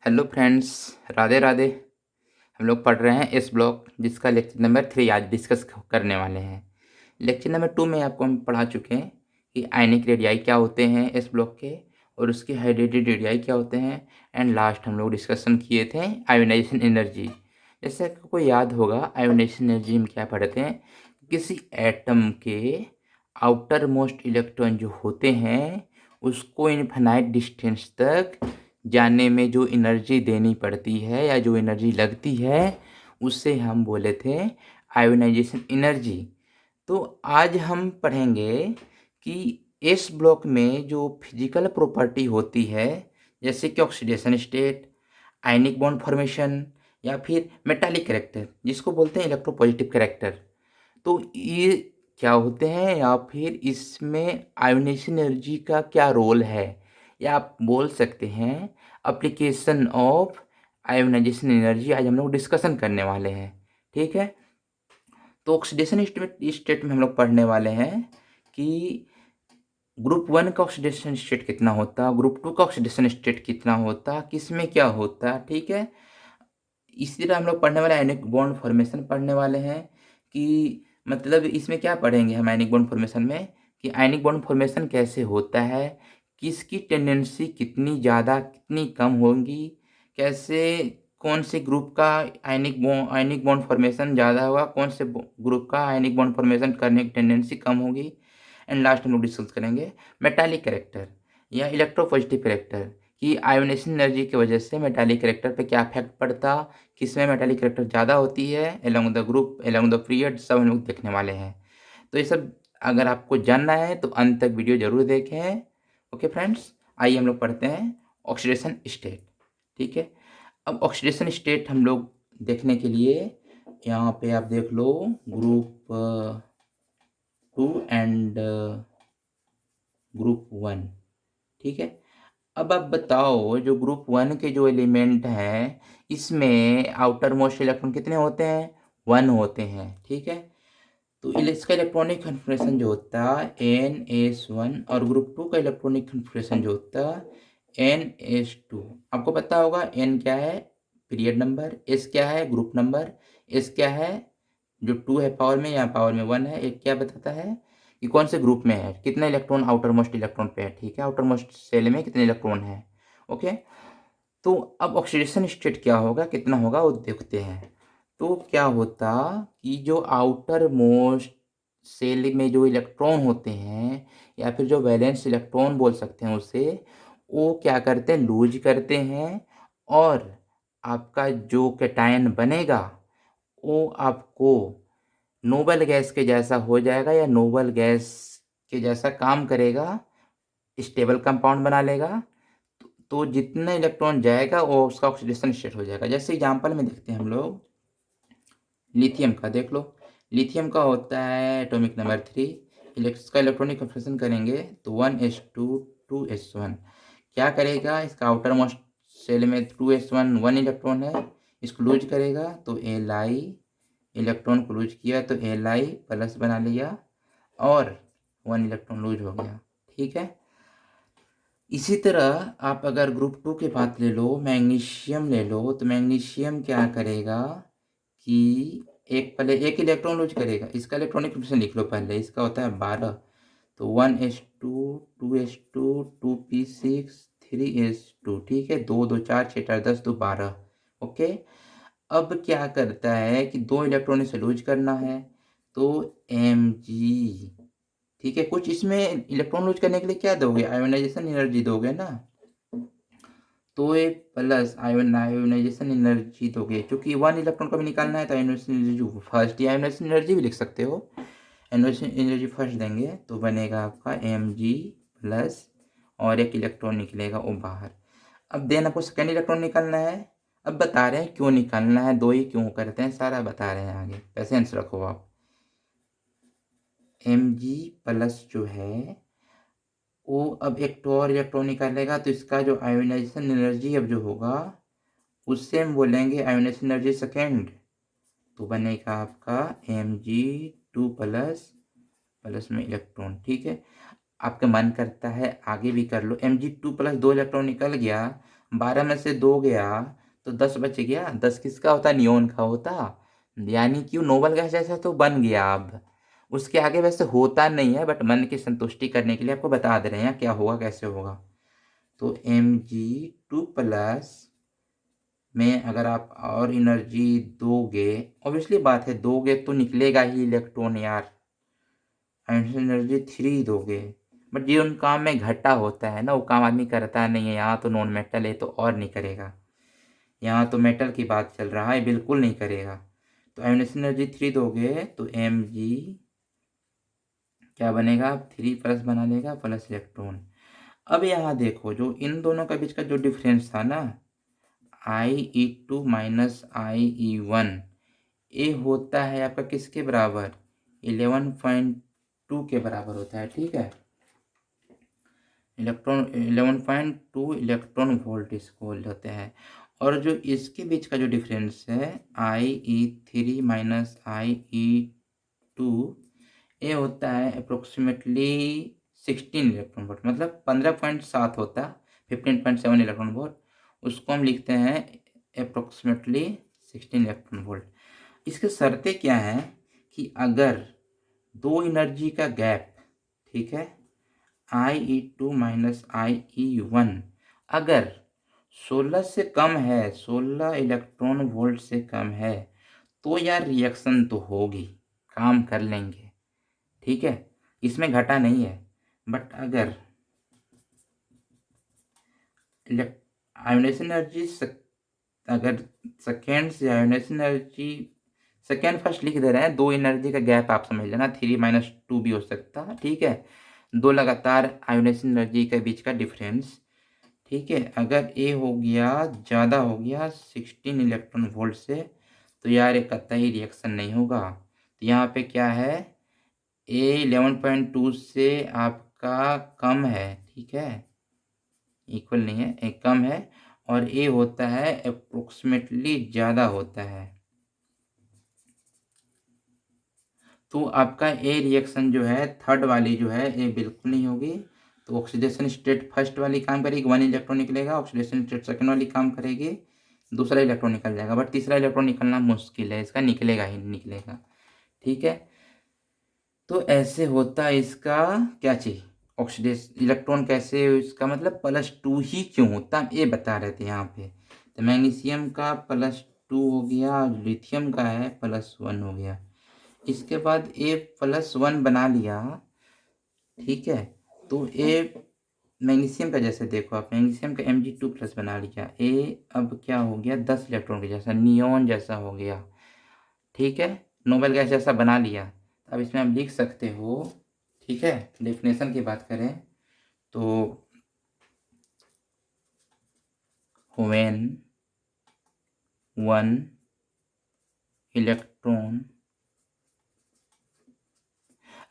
Hello friends, Radhe Radhe. हम लोग पढ़ रहे हैं एस ब्लॉक, जिसका लेक्चर नंबर 3 आज डिस्कस करने वाले हैं। लेक्चर नंबर 2 में आपको हम पढ़ा चुके हैं कि आयनिक रेडियाई क्या होते हैं एस ब्लॉक के, और उसके हाइड्रेटेड रेडियाई क्या होते हैं। एंड लास्ट हम लोग डिस्कशन किए थे आयोनाइजेशन एनर्जी। जैसे आपको याद होगा, आयोनाइजेशन एनर्जी में क्या पढ़ते हैं, किसी एटम के आउटर मोस्ट इलेक्ट्रॉन जो होते हैं उसको इनफाइनाइट डिस्टेंस तक जाने में जो एनर्जी देनी पड़ती है या जो एनर्जी लगती है उससे हम बोले थे आयोनाइजेशन एनर्जी। तो आज हम पढ़ेंगे कि इस ब्लॉक में जो फिजिकल प्रॉपर्टी होती है, जैसे कि ऑक्सीडेशन स्टेट, आयनिक बॉन्ड फॉर्मेशन, या फिर मेटालिक कैरेक्टर जिसको बोलते हैं इलेक्ट्रोपॉजिटिव कैरेक्टर। तो ये क्या होते हैं, या फिर इसमें आयोनाइजेशन एनर्जी का क्या रोल है, या आप बोल सकते हैं एप्लीकेशन ऑफ आयोनाइजेशन एनर्जी। आज हम लोग डिस्कशन करने वाले हैं, ठीक है। तो ऑक्सीडेशन स्टेट में हम लोग पढ़ने वाले हैं कि ग्रुप 1 का ऑक्सीडेशन स्टेट कितना होता, ग्रुप 2 का ऑक्सीडेशन स्टेट कितना होता, किस में क्या होता, ठीक है। इसी तरह हम लोग पढ़ने वाले आयनिक बॉन्ड फॉर्मेशन पढ़ने वाले हैं कि मतलब इसमें क्या पढ़ेंगे हम आयनिक बॉन्ड फॉर्मेशन में, कि आयनिक बॉन्ड फॉर्मेशन कैसे होता है, किसकी टेंडेंसी कितनी ज़्यादा कितनी कम होगी, कैसे कौन से ग्रुप का आयनिक बॉन्ड फॉर्मेशन ज़्यादा होगा, कौन से ग्रुप का आयनिक बॉन्ड फॉर्मेशन करने की टेंडेंसी कम होगी। एंड लास्ट हम लोग डिस्कस करेंगे मेटालिक कैरेक्टर या इलेक्ट्रोपॉजिटिव कैरेक्टर, कि आयोनेशन एनर्जी की वजह से मेटालिक कैरेक्टर पे क्या इफेक्ट पड़ता, किसमें मेटालिक कैरेक्टर ज़्यादा होती है, along the group along the period, सब हम लोग देखने वाले हैं। तो ये सब अगर आपको जानना है तो अंत तक वीडियो जरूर देखें। ओके फ्रेंड्स, आइए हम लोग पढ़ते हैं ऑक्सीडेशन स्टेट, ठीक है। अब ऑक्सीडेशन स्टेट हम लोग देखने के लिए यहाँ पे आप देख लो ग्रुप 2 एंड ग्रुप 1, ठीक है। अब आप बताओ, जो ग्रुप 1 के जो एलिमेंट हैं इसमें आउटर मोस्ट इलेक्ट्रॉन कितने होते हैं, 1 होते हैं, ठीक है। तो इसका इलेक्ट्रॉनिक कन्फर्मेशन जो होता है NS1, और ग्रुप 2 का इलेक्ट्रॉनिक कन्फर्मेशन जो होता है NS2। आपको पता होगा N क्या है, पीरियड नंबर, S क्या है, ग्रुप नंबर, S क्या है, जो 2 है पावर में या पावर में 1 है, एक क्या बताता है कि कौन से ग्रुप में है, कितना इलेक्ट्रॉन आउटर मोस्ट इलेक्ट्रॉन पे है, ठीक है, आउटर मोस्ट सेल में कितने इलेक्ट्रॉन है। ओके, तो अब ऑक्सीडेशन स्टेट क्या होगा, कितना होगा वो देखते हैं। तो क्या होता कि जो आउटर मोस्ट सेल में जो इलेक्ट्रॉन होते हैं, या फिर जो वैलेंस इलेक्ट्रॉन बोल सकते हैं उसे, वो क्या करते हैं, लूज करते हैं, और आपका जो कैटायन बनेगा वो आपको नोबल गैस के जैसा हो जाएगा, या नोबल गैस के जैसा काम करेगा, स्टेबल कंपाउंड बना लेगा। तो जितना इलेक्ट्रॉन जाएगा वो उसका ऑक्सीडेशन स्टेट हो जाएगा। जैसे एग्जांपल में देखते हैं हम लोग लिथियम का, देख लो। लिथियम का होता है एटॉमिक नंबर 3, इसका इलेक्ट्रॉनिक कन्फर्मेशन करेंगे तो 1s2 2s1। क्या करेगा, इसका आउटर मोस्ट सेल में 2s1 1 इलेक्ट्रॉन है, इसको लूज करेगा तो Li, इलेक्ट्रॉन को लूज किया तो Li प्लस बना लिया, और 1 इलेक्ट्रॉन लूज हो गया, ठीक है। इसी तरह आप अगर ग्रुप 2 के बात ले लो, मैग्नीशियम ले लो, तो मैग्नीशियम क्या करेगा कि पहले एक इलेक्ट्रॉन लूज करेगा। इसका इलेक्ट्रॉनिक कन्फर्मेशन लिख लो पहले, इसका होता है 12, तो 1s2 2s2 2p6 3s2, ठीक है, 2 2 4 6 4 10 2 12। ओके, अब क्या करता है कि 2 इलेक्ट्रॉन इसे लूज करना है, तो Mg, ठीक है। कुछ इसमें इलेक्ट्रॉन लूज करने के लिए क्या दोगे, आयोनाइजेशन एनर्जी दोगे ना, तो ये प्लस आयोनाइजेशन एनर्जी दोगे, क्योंकि 1 इलेक्ट्रॉन को भी निकालना है तो आयोनाइजेशन एनर्जी फर्स्ट, या आयोनाइजेशन एनर्जी भी लिख सकते हो। आयोनाइजेशन एनर्जी फर्स्ट देंगे तो बनेगा आपका Mg प्लस, और एक इलेक्ट्रॉन निकलेगा वो बाहर। अब देन आपको सेकेंड इलेक्ट्रॉन निकालना है। अब बता रहे हैं क्यों निकालना है, दो ही क्यों करते हैं, सारा बता रहे हैं आगे, पेशेंस रखो आप। Mg प्लस जो है वो अब एक तो और इलेक्ट्रॉन निकालेगा, तो इसका जो आयोनाइजेशन एनर्जी अब जो होगा उससे हम बोलेंगे आयोनाइजेशन एनर्जी सेकेंड, तो बनेगा आपका Mg2 प्लस, प्लस में इलेक्ट्रॉन, ठीक है। आपका मन करता है आगे भी कर लो, Mg2 प्लस 2 इलेक्ट्रॉन निकल गया, 12 में से 2 गया तो 10 बच गया। 10 किसका होता? नियोन का होता। यानी कि वो नोबल गैस जैसा तो बन गया। अब उसके आगे वैसे होता नहीं है, बट मन की संतुष्टि करने के लिए आपको बता दे रहे हैं क्या होगा कैसे होगा। तो Mg2+ में अगर आप और एनर्जी दोगे, ऑब्वियसली बात है दोगे तो निकलेगा ही इलेक्ट्रॉन यार। एनर्जी 3 दोगे, बट ये उन काम में घटा होता है ना, वो काम आदमी करता नहीं है। यहाँ तो नॉन मेटल है तो और नहीं करेगा। यहाँ तो मेटल की बात चल रहा है, बिल्कुल नहीं करेगा। तो एनर्जी 3 दोगे तो Mg क्या बनेगा? 3+ बना लेगा प्लस इलेक्ट्रॉन। अब यहाँ देखो जो इन दोनों के बीच का जो डिफरेंस था ना, IE2 माइनस IE1, ये होता है आपका किसके बराबर? 11.2 के बराबर होता है। ठीक है, 11.2 इलेक्ट्रॉन वोल्ट इसको होते हैं। और जो इसके बीच का जो डिफरेंस है IE3 माइनस IE2, ये होता है अप्रोक्सीमेटली 16 इलेक्ट्रॉन वोल्ट, मतलब 15.7 होता है, 15.7 इलेक्ट्रॉन वोल्ट। उसको हम लिखते हैं अप्रोक्सीमेटली 16 इलेक्ट्रॉन वोल्ट। इसके शर्तें क्या हैं कि अगर दो एनर्जी का गैप, ठीक है, IE2 माइनस IE1 अगर 16 से कम है, 16 इलेक्ट्रॉन वोल्ट से कम है, तो यार रिएक्शन तो होगी, काम कर लेंगे। ठीक है, इसमें घटा नहीं है। बट अगर आयोनाइजेशन एनर्जी अगर सेकेंड से आयोनाइजेशन एनर्जी सेकेंड फर्स्ट लिख दे रहे हैं, दो एनर्जी का गैप आप समझ लेना, 3-2 भी हो सकता है। ठीक है, दो लगातार आयोनाइजेशन एनर्जी के बीच का डिफरेंस। ठीक है, अगर ए हो गया ज़्यादा हो गया 16 इलेक्ट्रॉन वोल्ट से, तो यार एक कतई रिएक्शन नहीं होगा। तो यहाँ पे क्या है, ए 11.2 से आपका कम है। ठीक है, इक्वल नहीं है, एक कम है, और ए होता है अप्रोक्सीमेटली ज़्यादा होता है। तो आपका ए रिएक्शन जो है थर्ड वाली जो है ए बिल्कुल नहीं होगी। तो ऑक्सीडेशन स्टेट फर्स्ट वाली काम करेगी, 1 इलेक्ट्रॉन निकलेगा। ऑक्सीडेशन स्टेट सेकंड वाली काम करेगी, दूसरा इलेक्ट्रॉन निकल जाएगा। बट तीसरा इलेक्ट्रॉन निकलना मुश्किल है, इसका निकलेगा ही नहीं निकलेगा। ठीक है, तो ऐसे होता है इसका क्या चाहिए ऑक्सीडेशन इलेक्ट्रॉन कैसे, इसका मतलब +2 ही क्यों होता है ये बता रहे थे यहाँ पे। तो मैग्नीशियम का +2 हो गया, लिथियम का है +1 हो गया। इसके बाद ए +1 बना लिया। ठीक है, तो ए मैग्नीशियम का जैसे देखो आप, मैग्नीशियम का Mg2+ बना लिया। ए अब क्या हो गया, 10 इलेक्ट्रॉन के जैसा, नियॉन जैसा हो गया। ठीक है, नोबेल गैस जैसा बना लिया। अब इसमें आप लिख सकते हो, ठीक है, डेफिनेशन की बात करें तो व्हेन 1 इलेक्ट्रॉन,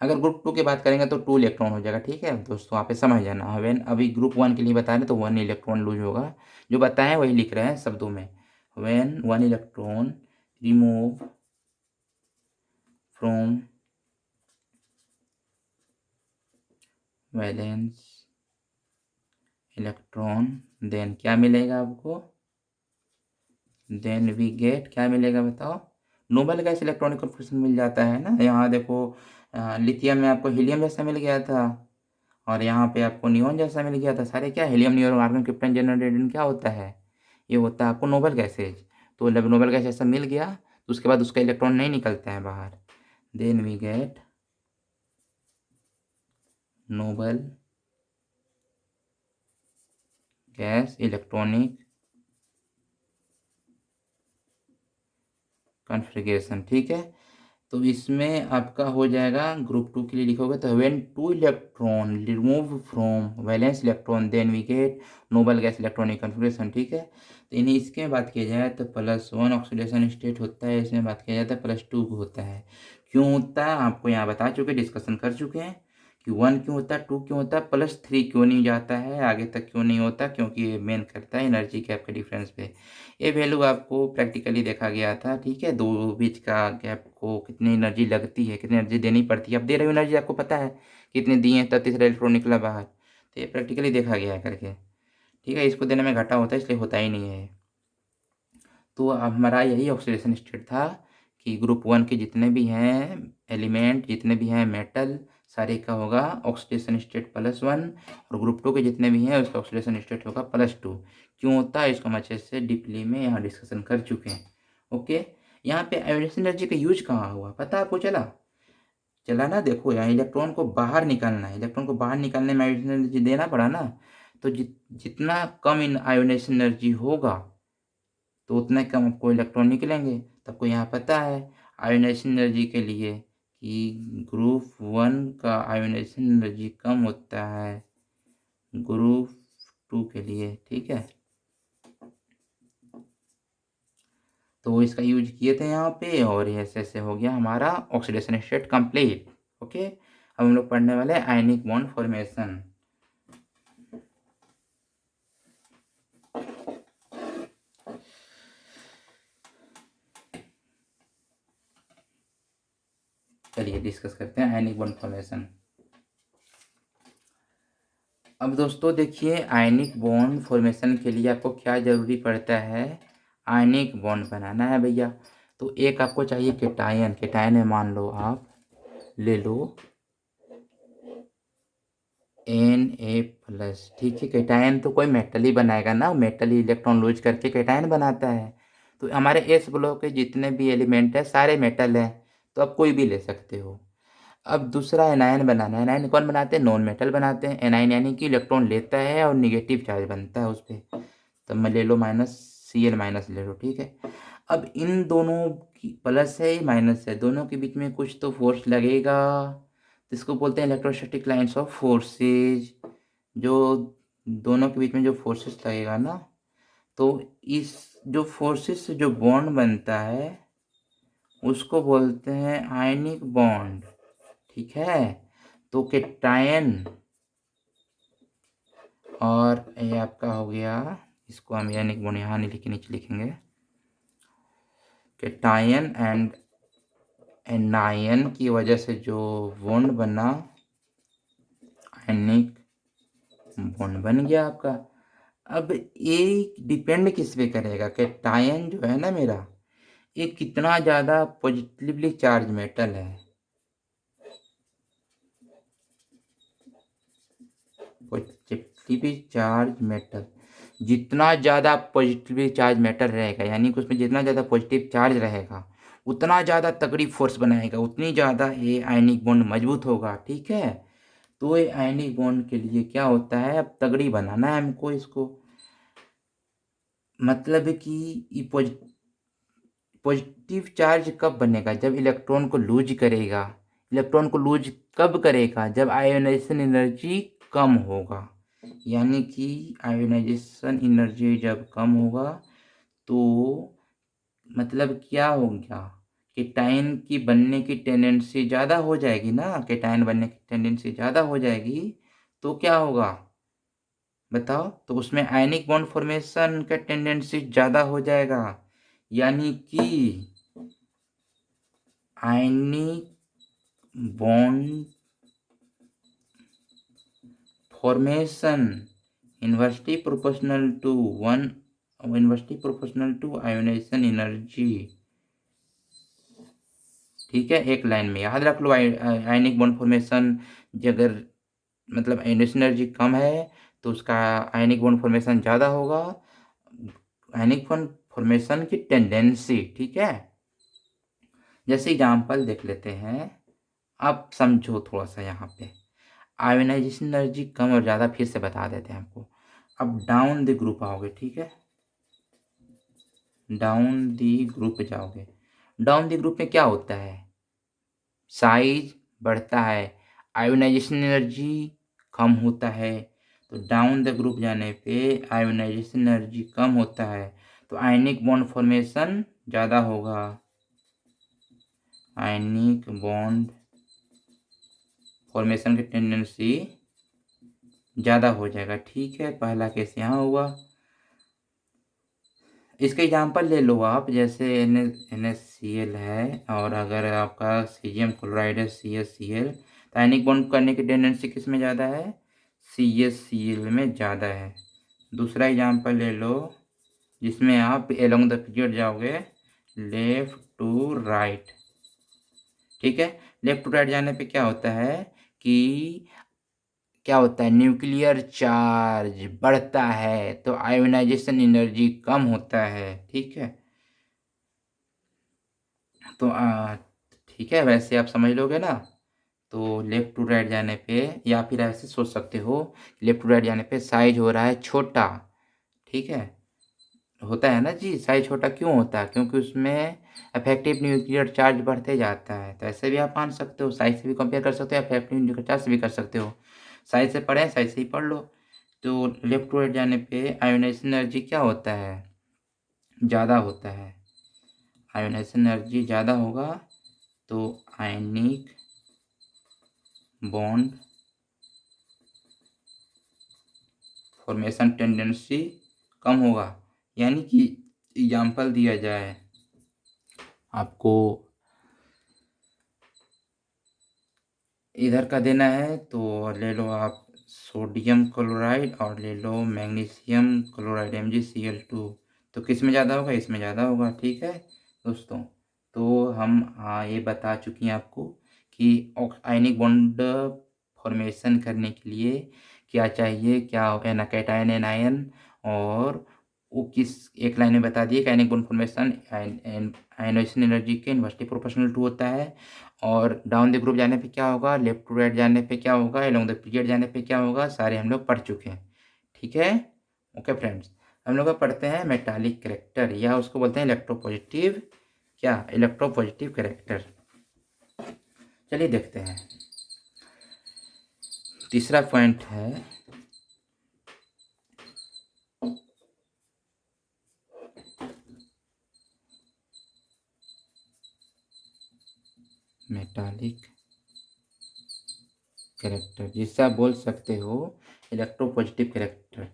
अगर ग्रुप 2 की बात करेंगे तो 2 इलेक्ट्रॉन हो जाएगा। ठीक है दोस्तों, आप समझ जाना। व्हेन अभी ग्रुप 1 के लिए बता रहे तो 1 इलेक्ट्रॉन लूज होगा, जो बताएं वही लिख रहे हैं शब्दों में। When 1 electron remove from valence electron, then क्या मिलेगा आपको, देन वी गेट, क्या मिलेगा बताओ, नोबेल गैस इलेक्ट्रॉनिक कन्फर्मेशन मिल जाता है ना। यहाँ देखो लिथियम में आपको हीलियम जैसा मिल गया था, और यहाँ पे आपको नियॉन जैसा मिल गया था। सारे क्या हीलियम नियॉन आर्गन क्रिप्टन जनरेटन क्या होता है, ये होता है आपको नोबेल गैसेज। तो जब नोबेल गैस जैसा मिल गया तो उसके बाद उसका इलेक्ट्रॉन नहीं निकलता है बाहर, then we get noble gas electronic configuration. ठीक है, तो इसमें आपका हो जाएगा ग्रुप 2 के लिए लिखोगे तो when 2 electron remove from valence electron then we get noble gas electronic configuration. ठीक है, तो इन्हें इसके बात किया जाए तो +1 ऑक्सीडेशन स्टेट होता है, इसमें बात किया जाता है +2 होता है। क्यों होता है आपको यहाँ बता चुके, डिस्कशन कर चुके हैं कि 1 क्यों होता है, 2 क्यों होता है, +3 क्यों नहीं जाता है आगे तक, क्यों नहीं होता, क्योंकि ये मेन करता है एनर्जी गैप के डिफरेंस पे। ये वैल्यू आपको प्रैक्टिकली देखा गया था। ठीक है, दो बीच का गैप को कितनी एनर्जी लगती है, कितनी एनर्जी देनी पड़ती है, अब दे रही हो एनर्जी आपको पता है कितने दिए हैं, तब तीसरा इलेक्ट्रॉन निकला बाहर। तो ये प्रैक्टिकली देखा गया है करके। ठीक है, इसको देने में घाटा होता है, इसलिए होता ही नहीं है। तो अब हमारा यही ऑक्सीडेशन स्टेट था कि ग्रुप 1 के जितने भी हैं एलिमेंट, जितने भी हैं मेटल, सारे का होगा ऑक्सीडेशन स्टेट +1, और ग्रुप 2 के जितने भी हैं उसका ऑक्सीडेशन स्टेट होगा +2। क्यों होता है इसको हम अच्छे से डीपली में यहाँ डिस्कशन कर चुके हैं। ओके, यहाँ पे आयोनाइजेशन एनर्जी का यूज कहाँ हुआ पता आपको चला? चला ना, देखो यहाँ इलेक्ट्रॉन को बाहर निकालना है, इलेक्ट्रॉन को बाहर निकालने में आयोनाइजेशन एनर्जी देना पड़ा ना। तो जितना कम इन आयोनाइजेशन एनर्जी होगा तो उतने कम आपको इलेक्ट्रॉन निकलेंगे। तो आपको यहाँ पता है आयोनाइजेशन एनर्जी के लिए कि ग्रुप 1 का आयोनाइजेशन एनर्जी कम होता है ग्रुप 2 के लिए, ठीक है। तो इसका यूज किए थे यहाँ पे, और ऐसे ऐसे हो गया हमारा ऑक्सीडेशन स्टेट कंप्लीट। ओके, अब हम लोग पढ़ने वाले हैं आयनिक बॉन्ड फॉर्मेशन। चलिए डिस्कस करते हैं आयनिक बॉन्ड फॉर्मेशन। अब दोस्तों देखिए, आयनिक बॉन्ड फॉर्मेशन के लिए आपको क्या ज़रूरी पड़ता है? आयनिक बॉन्ड बनाना है भैया। तो एक आपको चाहिए केटायन, केटायन में मान लो आप ले लो Na+, ठीक है। केटायन तो कोई मेटल ही बनाएगा ना, मेटल ही इलेक्ट्रॉन लूज करके केटायन बनाता है। तो हमारे एस ब्लॉक के जितने भी एलिमेंट है सारे मेटल हैं, तो आप कोई भी ले सकते हो। अब दूसरा एनायन बनाना है। एनायन कौन बनाते हैं? नॉन मेटल बनाते हैं। एनायन यानी कि इलेक्ट्रॉन लेता है और निगेटिव चार्ज बनता है उस पर। तब मैं ले लो -Cl- ले लो, ठीक है। अब इन दोनों की प्लस है माइनस है, दोनों के बीच में कुछ तो फोर्स लगेगा, तो इसको बोलते हैं इलेक्ट्रोस्टैटिक लाइंस ऑफ फोर्सेज। जो दोनों के बीच में जो फोर्सेस लगेगा ना, तो इस जो फोर्सेस से जो बॉन्ड बनता है उसको बोलते हैं आयनिक बॉन्ड, ठीक है। तो केटायन और ये आपका हो गया, इसको हम आयनिक बॉन्ड यहाँ नहीं लिखे, नीचे लिखेंगे केटायन एंड एनायन की वजह से जो बॉन्ड बना आयनिक बॉन्ड बन गया आपका। अब ये डिपेंड किस पे करेगा? कैटायन जो है ना मेरा, ये कितना ज़्यादा पॉजिटिवली चार्ज मेटल है। पॉजिटिवली चार्ज मेटल, जितना ज़्यादा पॉजिटिवली चार्ज मेटल रहेगा, यानी कि उसमें जितना ज़्यादा पॉजिटिव चार्ज रहेगा उतना ज़्यादा तगड़ी फोर्स बनाएगा, उतनी ज़्यादा ये आयनिक बॉन्ड मजबूत होगा, ठीक है। तो ये आयनिक बॉन्ड के लिए क्या होता है, अब तगड़ी बनाना है हमको इसको। मतलब कि ये पॉजिटिव चार्ज कब बनेगा? जब इलेक्ट्रॉन को लूज करेगा। इलेक्ट्रॉन को लूज कब करेगा? जब आयोनाइजेशन एनर्जी कम होगा। यानी कि आयोनाइजेशन एनर्जी जब कम होगा तो मतलब क्या हो गया, केटायन की बनने की टेंडेंसी ज़्यादा हो जाएगी ना, केटायन बनने की टेंडेंसी ज़्यादा हो जाएगी तो क्या होगा बताओ? तो उसमें आयनिक बॉन्ड फॉर्मेशन का टेंडेंसी ज़्यादा हो जाएगा। यानी कि ionic bond formation inversely proportional to ionization energy, ठीक है। एक लाइन में याद रख लो, आयनिक बॉन्ड फॉर्मेशन अगर मतलब आयोनाइजेशन एनर्जी कम है तो उसका आयनिक बॉन्ड फॉर्मेशन ज़्यादा होगा, आयनिक बॉन्ड फॉर्मेशन की टेंडेंसी, ठीक है। जैसे एग्जांपल देख लेते हैं, आप समझो थोड़ा सा यहाँ पे। आयोनाइजेशन एनर्जी कम और ज़्यादा फिर से बता देते हैं आपको। अब डाउन द ग्रुप आओगे, ठीक है, डाउन द ग्रुप जाओगे। डाउन द ग्रुप में क्या होता है? साइज बढ़ता है, आयोनाइजेशन एनर्जी कम होता है। तो डाउन द ग्रुप जाने पे आयोनाइजेशन एनर्जी कम होता है तो आयनिक बॉन्ड फॉर्मेशन ज़्यादा होगा, आयनिक बॉन्ड फॉर्मेशन की टेंडेंसी ज़्यादा हो जाएगा, ठीक है। पहला केस यहाँ हुआ। इसका एग्जांपल ले लो आप, जैसे NaCl है और अगर आपका सीजियम क्लोराइड है CaCl, तो आयनिक बॉन्ड करने की टेंडेंसी किस में ज़्यादा है? CaCl में ज़्यादा है। दूसरा एग्जाम्पल ले लो जिसमें आप एलोंग द पीरियड जाओगे लेफ्ट टू राइट। ठीक है, लेफ्ट टू राइट जाने पे क्या होता है कि क्या होता है, न्यूक्लियर चार्ज बढ़ता है तो आयोनाइजेशन एनर्जी कम होता है। ठीक है, तो ठीक है, वैसे आप समझ लोगे ना। तो लेफ्ट टू राइट जाने पे या फिर ऐसे सोच सकते हो, लेफ्ट टू राइट जाने पे साइज हो रहा है छोटा। ठीक है, होता है ना जी, साइज छोटा क्यों होता है, क्योंकि उसमें इफेक्टिव न्यूक्लियर चार्ज बढ़ते जाता है। तो ऐसे भी आप मान सकते हो, साइज से भी कंपेयर कर सकते हो, इफेक्टिव न्यूक्लियर चार्ज से भी कर सकते हो। साइज से पढ़े, साइज से ही पढ़ लो। तो लेफ्ट टू राइट जाने पे आयोनाइजेशन एनर्जी क्या होता है, ज़्यादा होता है। आयोनाइजेशन एनर्जी ज़्यादा होगा तो आयनिक बॉन्ड फॉर्मेशन टेंडेंसी कम होगा। यानी कि एग्जाम्पल दिया जाए आपको, इधर का देना है तो ले लो आप सोडियम क्लोराइड और ले लो मैग्नीशियम क्लोराइड MgCl2। तो किस में ज़्यादा होगा, इसमें ज़्यादा होगा। ठीक है दोस्तों, तो हम ये बता चुके हैं आपको कि आयनिक बॉन्ड फॉर्मेशन करने के लिए क्या चाहिए, क्या एना कैटायन एनायन, और वो किस एक लाइन में बता दिए कि ionic bond formation ionization energy के इनवर्सली प्रोपोर्शनल टू होता है। और डाउन द ग्रुप जाने पे क्या होगा, लेफ्ट टू राइट जाने पे क्या होगा, एलोंग द पीरियड जाने पे क्या होगा, सारे हम लोग पढ़ चुके हैं। ठीक है, ओके फ्रेंड्स, हम लोग पढ़ते हैं मेटालिक कैरेक्टर, या उसको बोलते हैं इलेक्ट्रोपॉजिटिव, क्या इलेक्ट्रोपॉजिटिव कैरेक्टर। चलिए देखते हैं, तीसरा पॉइंट है मेटालिक कैरेक्टर, जिससे आप बोल सकते हो इलेक्ट्रोपॉजिटिव कैरेक्टर।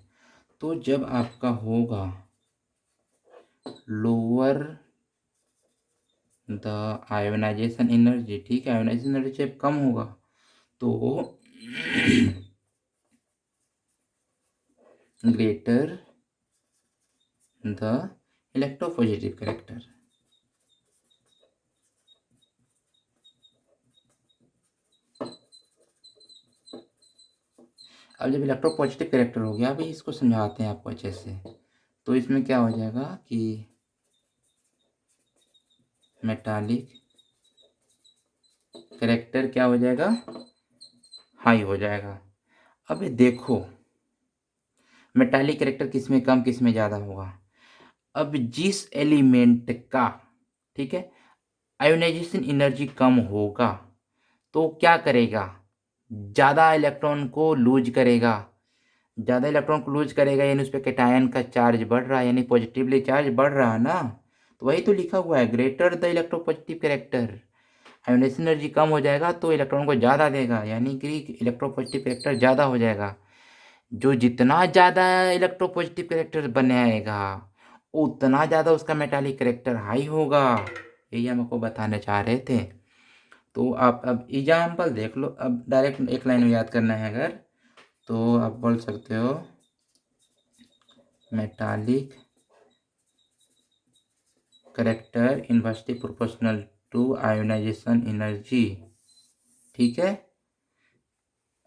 तो जब आपका होगा लोअर द आयोनाइजेशन एनर्जी, ठीक है, आयोनाइजेशन एनर्जी जब कम होगा तो ग्रेटर द इलेक्ट्रोपॉजिटिव कैरेक्टर। अब जब इलेक्ट्रोपॉजिटिव कैरेक्टर हो गया, अभी इसको समझाते हैं आपको अच्छे से। तो इसमें क्या हो जाएगा कि मेटालिक कैरेक्टर क्या हो जाएगा, हाई हो जाएगा। अब ये देखो मेटालिक कैरेक्टर किस में कम किस में ज़्यादा होगा। अब जिस एलिमेंट का, ठीक है, आयोनाइजेशन एनर्जी कम होगा तो क्या करेगा, ज़्यादा इलेक्ट्रॉन को लूज करेगा। ज़्यादा इलेक्ट्रॉन को लूज करेगा यानी उस पर कैटायन का चार्ज बढ़ रहा है, यानी पॉजिटिवली चार्ज बढ़ रहा है ना। तो वही तो लिखा हुआ है, greater the electropositive character. Ionization energy कम हो जाएगा तो इलेक्ट्रॉन को ज़्यादा देगा, यानी कि इलेक्ट्रोपॉजिटिव कैरेक्टर ज़्यादा हो जाएगा। जो जितना ज़्यादा इलेक्ट्रोपॉजिटिव कैरेक्टर बनाएगा उतना ज़्यादा उसका मेटालिक कैरेक्टर हाई होगा। यही हम आपको बताना चाह रहे थे। तो आप अब एग्जाम्पल देख लो, अब डायरेक्ट एक लाइन में याद करना है अगर, तो आप बोल सकते हो metallic character inversely proportional to ionization energy. ठीक है,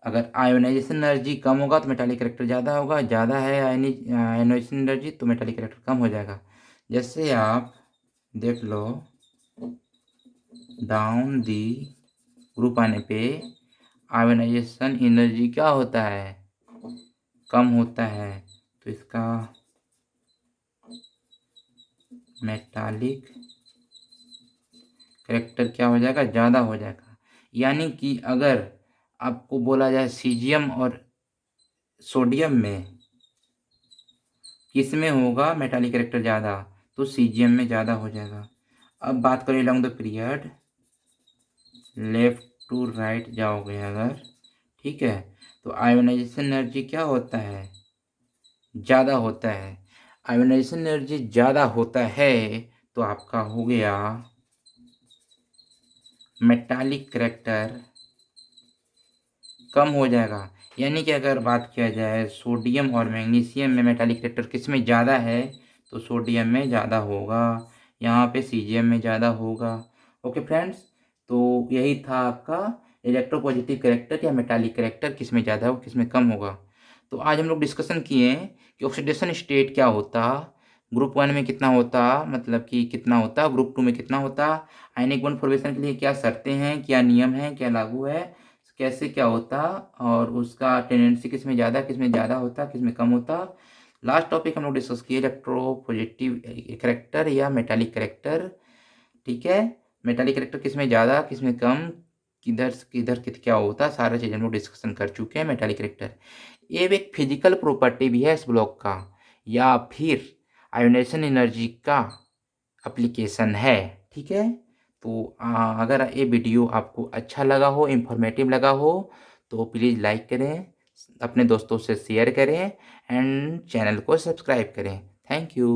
अगर आयोनाइजेशन एनर्जी कम होगा तो मेटालिक कैरेक्टर ज़्यादा होगा, ज़्यादा है आयोनाइजेशन एनर्जी तो मेटालिक कैरेक्टर कम हो जाएगा। जैसे आप देख लो डाउन दी ग्रुप आने पे आयोनाइजेशन एनर्जी क्या होता है, कम होता है। तो इसका मेटालिक कैरेक्टर क्या हो जाएगा, ज़्यादा हो जाएगा। यानी कि अगर आपको बोला जाए सीजियम और सोडियम में किस में होगा मेटालिक कैरेक्टर ज़्यादा, तो सीजियम में ज़्यादा हो जाएगा। अब बात करें long the period, left to right जाओगे अगर, ठीक है, तो आयोनाइजेशन एनर्जी क्या होता है, ज़्यादा होता है। आयोनाइजेशन एनर्जी ज़्यादा होता है तो आपका हो गया मेटालिक कैरेक्टर कम हो जाएगा। यानी कि अगर बात किया जाए सोडियम और मैग्नीशियम में मेटालिक कैरेक्टर किस में ज़्यादा है, तो सोडियम में ज़्यादा होगा, यहाँ पे सीजियम में ज़्यादा होगा। ओके फ्रेंड्स, तो यही था आपका इलेक्ट्रोपॉजिटिव कैरेक्टर या मेटालिक कैरेक्टर किस में ज़्यादा होगा, किस में कम होगा। तो आज हम लोग डिस्कशन किए कि ऑक्सीडेशन स्टेट क्या होता, ग्रुप 1 में कितना होता, मतलब कि कितना होता, ग्रुप 2 में कितना होता, आयनिक बॉन्ड फॉर्मेशन के लिए क्या शर्तें हैं, क्या नियम हैं, क्या लागू है, कैसे क्या होता, और उसका टेंडेंसी किस में ज़्यादा होता, किस में कम होता। लास्ट टॉपिक हम लोग डिस्कस किए इलेक्ट्रोपॉजिटिव कैरेक्टर या मेटालिक कैरेक्टर। ठीक है, मेटालिक कैरेक्टर किस में ज़्यादा, किस में कम, किधर किधर क्या होता, सारा चीज़ हम लोग डिस्कशन कर चुके हैं मेटालिक कैरेक्टर। ये एक फिजिकल प्रॉपर्टी भी है इस ब्लॉक का, या फिर आयोनाइजेशन एनर्जी का एप्लीकेशन है। ठीक है, तो अगर ये वीडियो आपको अच्छा लगा हो, इंफॉर्मेटिव लगा हो, तो प्लीज़ लाइक करें, अपने दोस्तों से शेयर करें एंड चैनल को सब्सक्राइब करें। Thank you.